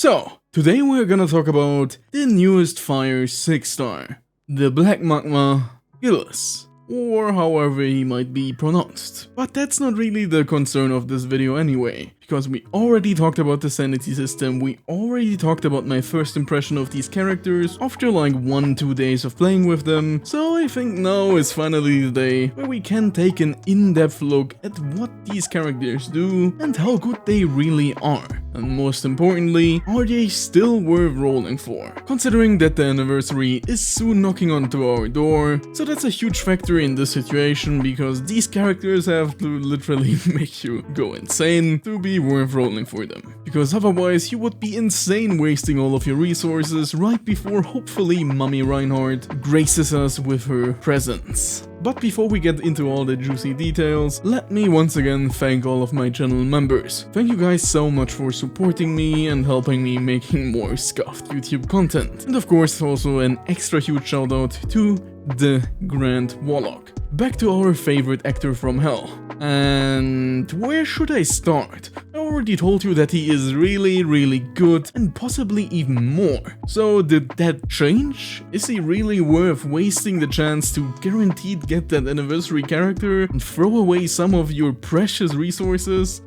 So, today we're gonna talk about the newest Fire 6-star, the Black Magma Giles, or however he might be pronounced. But that's not really the concern of this video anyway, because we already talked about the sanity system, we already talked about my first impression of these characters after like 1-2 days of playing with them, so I think now is finally the day where we can take an in-depth look at what these characters do and how good they really are. And most importantly, are they still worth rolling for? Considering that the anniversary is soon knocking onto our door, so that's a huge factor in this situation because these characters have to literally make you go insane to be worth rolling for them. Because otherwise you would be insane wasting all of your resources right before hopefully Mummy Reinhardt graces us with her presence. But before we get into all the juicy details, let me once again thank all of my channel members. Thank you guys so much for supporting me and helping me making more scuffed YouTube content. And of course also an extra huge shout out to the Grand Warlock. Back to our favorite actor from hell. And where should I start? I already told you that he is really good and possibly even more. So did that change? Is he really worth wasting the chance to guaranteed get that anniversary character and throw away some of your precious resources?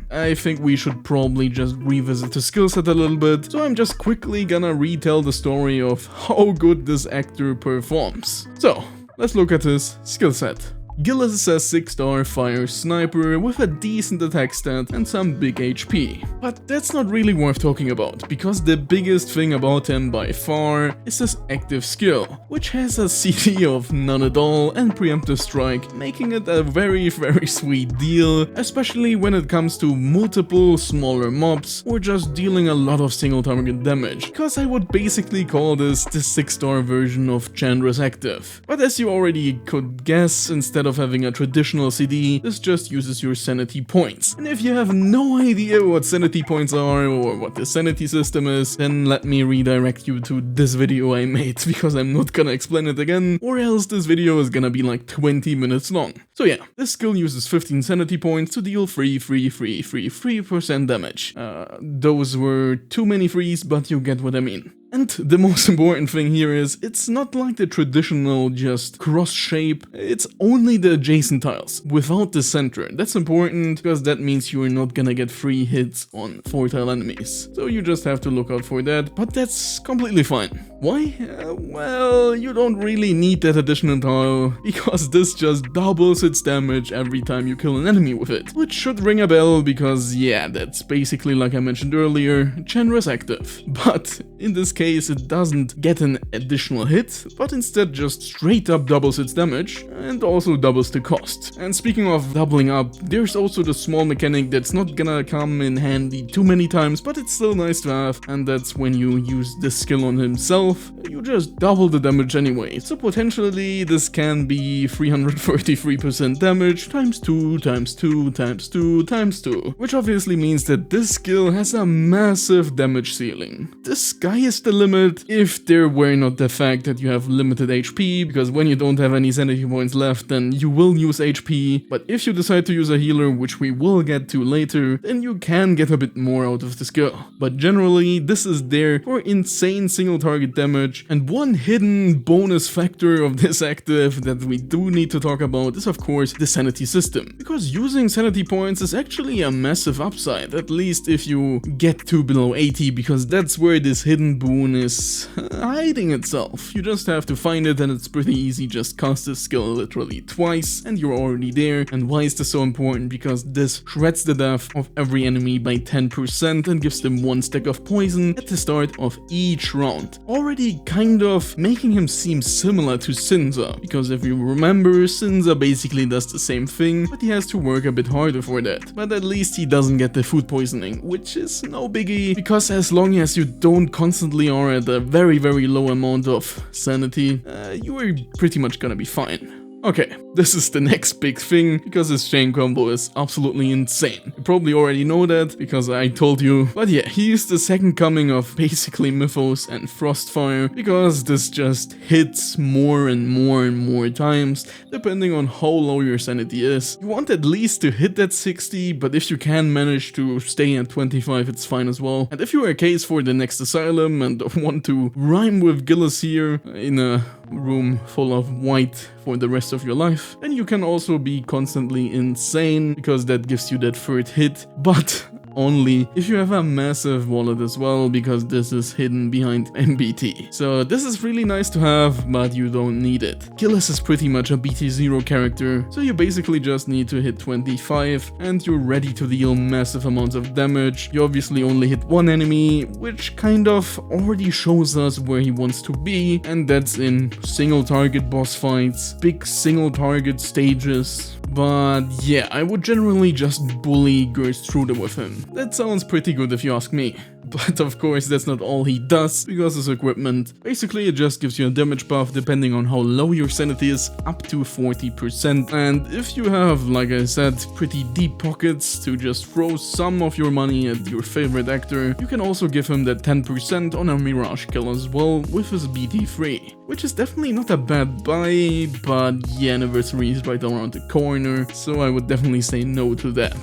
I think we should probably just revisit the skillset a little bit, so I'm just quickly gonna retell the story of how good this actor performs. So, let's look at his skillset. Giles is a 6-star fire sniper with a decent attack stat and some big HP. But that's not really worth talking about, because the biggest thing about him by far is his active skill, which has a CD of none at all and preemptive strike, making it a very sweet deal, especially when it comes to multiple smaller mobs or just dealing a lot of single target damage, because I would basically call this the 6-star version of Chandra's active. But as you already could guess, instead of having a traditional CD, this just uses your sanity points. And if you have no idea what sanity points are or what the sanity system is, then let me redirect you to this video I made, because I'm not gonna explain it again, or else this video is gonna be like 20 minutes long. So yeah, this skill uses 15 sanity points to deal 3% damage. Those were too many threes, but you get what I mean. And the most important thing here is, it's not like the traditional just cross shape, it's only the adjacent tiles, without the center. That's important, because that means you are not gonna get free hits on 4-tile enemies. So you just have to look out for that, but that's completely fine. Why? Well, you don't really need that additional tile, because this just doubles its damage every time you kill an enemy with it. Which should ring a bell, because yeah, that's basically, like I mentioned earlier, Chandra's active. But in this case, it doesn't get an additional hit, but instead just straight up doubles its damage and also doubles the cost. And speaking of doubling up, there's also the small mechanic that's not gonna come in handy too many times, but it's still nice to have, and that's when you use this skill on himself, you just double the damage anyway. So potentially this can be 333% damage times 2 times 2 times 2 times 2, which obviously means that this skill has a massive damage ceiling. The sky is the limit if there were not the fact that you have limited HP, because when you don't have any sanity points left, then you will use HP, but if you decide to use a healer, which we will get to later, then you can get a bit more out of the skill. But generally, this is there for insane single target damage, and one hidden bonus factor of this active that we do need to talk about is of course the sanity system, because using sanity points is actually a massive upside, at least if you get to below 80, because that's where this hidden boon is hiding itself. You just have to find it, and it's pretty easy. Just cast this skill literally twice and you're already there. And why is this so important? Because this shreds the death of every enemy by 10% and gives them 1 stack of poison at the start of each round, already kind of making him seem similar to Sinza, because if you remember, Sinza basically does the same thing, but he has to work a bit harder for that. But at least he doesn't get the food poisoning, which is no biggie, because as long as you don't constantly are at a very low amount of sanity, you are pretty much gonna be fine. Okay, this is the next big thing, because his chain combo is absolutely insane. You probably already know that, because I told you. But yeah, he is the second coming of basically Mythos and Frostfire, because this just hits more and more and more times, depending on how low your sanity is. You want at least to hit that 60, but if you can manage to stay at 25, it's fine as well. And if you are a case for the next Asylum and want to rhyme with Giles here in a room full of white for the rest of your life, then you can also be constantly insane, because that gives you that third hit, but only if you have a massive wallet as well, because this is hidden behind MBT. So this is really nice to have, but you don't need it. Giles is pretty much a BT0 character, so you basically just need to hit 25 and you're ready to deal massive amounts of damage. You obviously only hit one enemy, which kind of already shows us where he wants to be, and that's in single target boss fights, big single target stages. But yeah, I would generally just bully Gertrude with him. That sounds pretty good if you ask me. But of course that's not all he does, because his equipment, basically it just gives you a damage buff depending on how low your sanity is, up to 40%. And if you have, like I said, pretty deep pockets to just throw some of your money at your favorite actor, you can also give him that 10% on a Mirage kill as well with his BT3. Which is definitely not a bad buy, but yeah, anniversary is right around the corner, so I would definitely say no to that.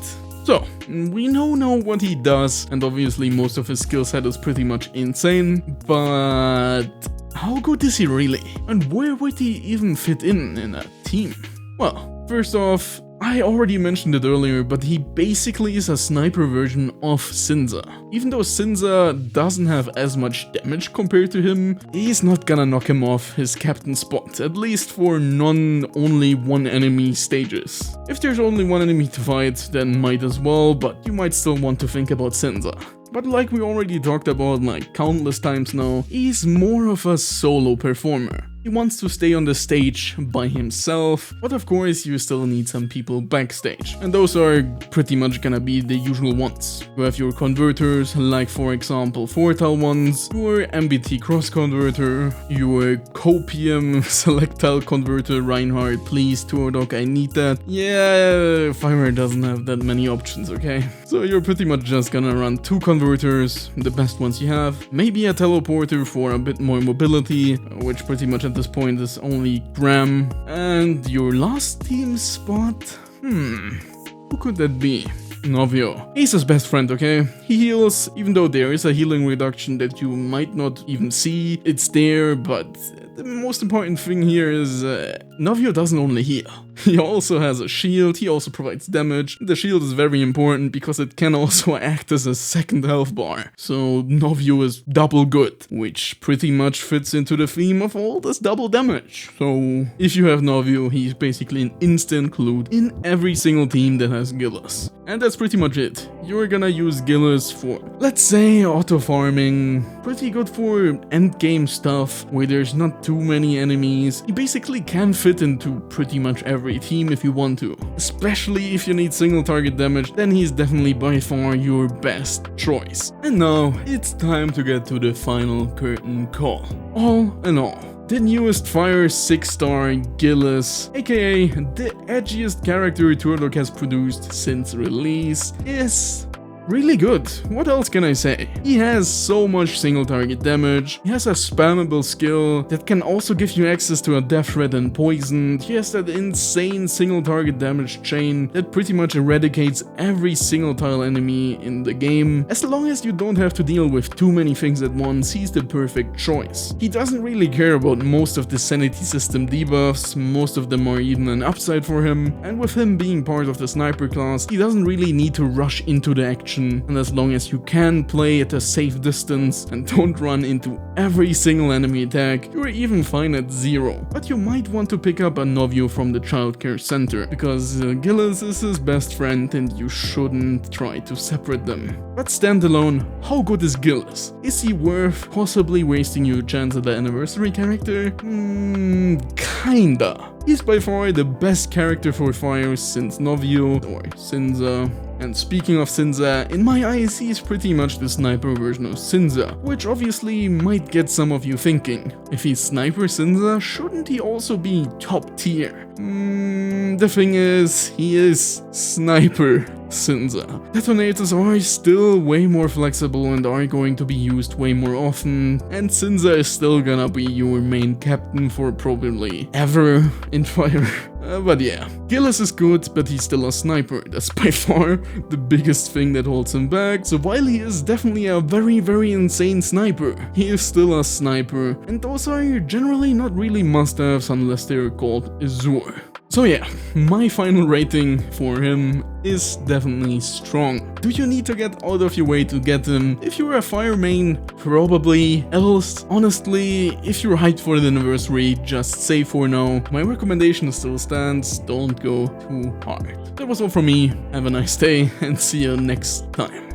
So, we know now what he does, and obviously most of his skill set is pretty much insane, but how good is he really? And where would he even fit in a team? Well, first off, I already mentioned it earlier, but he basically is a sniper version of Sinza. Even though Sinza doesn't have as much damage compared to him, he's not gonna knock him off his captain spot, at least for only one enemy stages. If there's only one enemy to fight, then might as well, but you might still want to think about Sinza. But like we already talked about like countless times now, he's more of a solo performer. He wants to stay on the stage by himself, but of course you still need some people backstage. And those are pretty much gonna be the usual ones. You have your converters, like for example Fortal ones, your MBT cross converter, your Copium selectile converter Reinhardt, please Turdoc, I need that. Yeah, Fire doesn't have that many options, okay? So you're pretty much just gonna run 2 converters, the best ones you have, maybe a teleporter for a bit more mobility, which pretty much at this point is only Graham, and your last team spot? Who could that be? Novio. He's his best friend, okay? He heals, even though there is a healing reduction that you might not even see. It's there, but the most important thing here is Novio doesn't only heal. He also has a shield, he also provides damage. The shield is very important because it can also act as a second health bar. So Novio is double good, which pretty much fits into the theme of all this double damage. So if you have Novio, he's basically an instant include in every single team that has Giles. And that's pretty much it. You're gonna use Giles for, let's say, auto farming. Pretty good for endgame stuff where there's not too many enemies. He basically can fit into pretty much every team if you want to. Especially if you need single target damage, then he's definitely by far your best choice. And now it's time to get to the final curtain call. All in all, the newest Fire 6-star Giles, aka the edgiest character Turdoc has produced since release, is really good. What else can I say? He has so much single target damage, he has a spammable skill that can also give you access to a death threat and poison, he has that insane single target damage chain that pretty much eradicates every single tile enemy in the game. As long as you don't have to deal with too many things at once, he's the perfect choice. He doesn't really care about most of the sanity system debuffs, most of them are even an upside for him, and with him being part of the sniper class, he doesn't really need to rush into the action. And as long as you can play at a safe distance and don't run into every single enemy attack, you're even fine at 0. But you might want to pick up a Novio from the childcare center, because Giles is his best friend and you shouldn't try to separate them. But standalone, how good is Giles? Is he worth possibly wasting your chance at the anniversary character? Kinda. He's by far the best character for Fire since Novio or Sinza. And speaking of Sinza, in my eyes he's pretty much the sniper version of Sinza, which obviously might get some of you thinking. If he's sniper Sinza, shouldn't he also be top tier? The thing is, he is sniper Sinza. Detonators are still way more flexible and are going to be used way more often, and Sinza is still gonna be your main captain for probably ever in Fire. But yeah, Giles is good, but he's still a sniper. That's by far the biggest thing that holds him back. So while he is definitely a very insane sniper, he is still a sniper, and those are generally not really must-haves unless they're called Azure. So yeah, my final rating for him is definitely strong. Do you need to get out of your way to get him? If you're a Fire main, probably. Else, honestly, if you're hyped for the anniversary, just say for now. My recommendation still stands, don't go too hard. That was all from me, have a nice day and see you next time.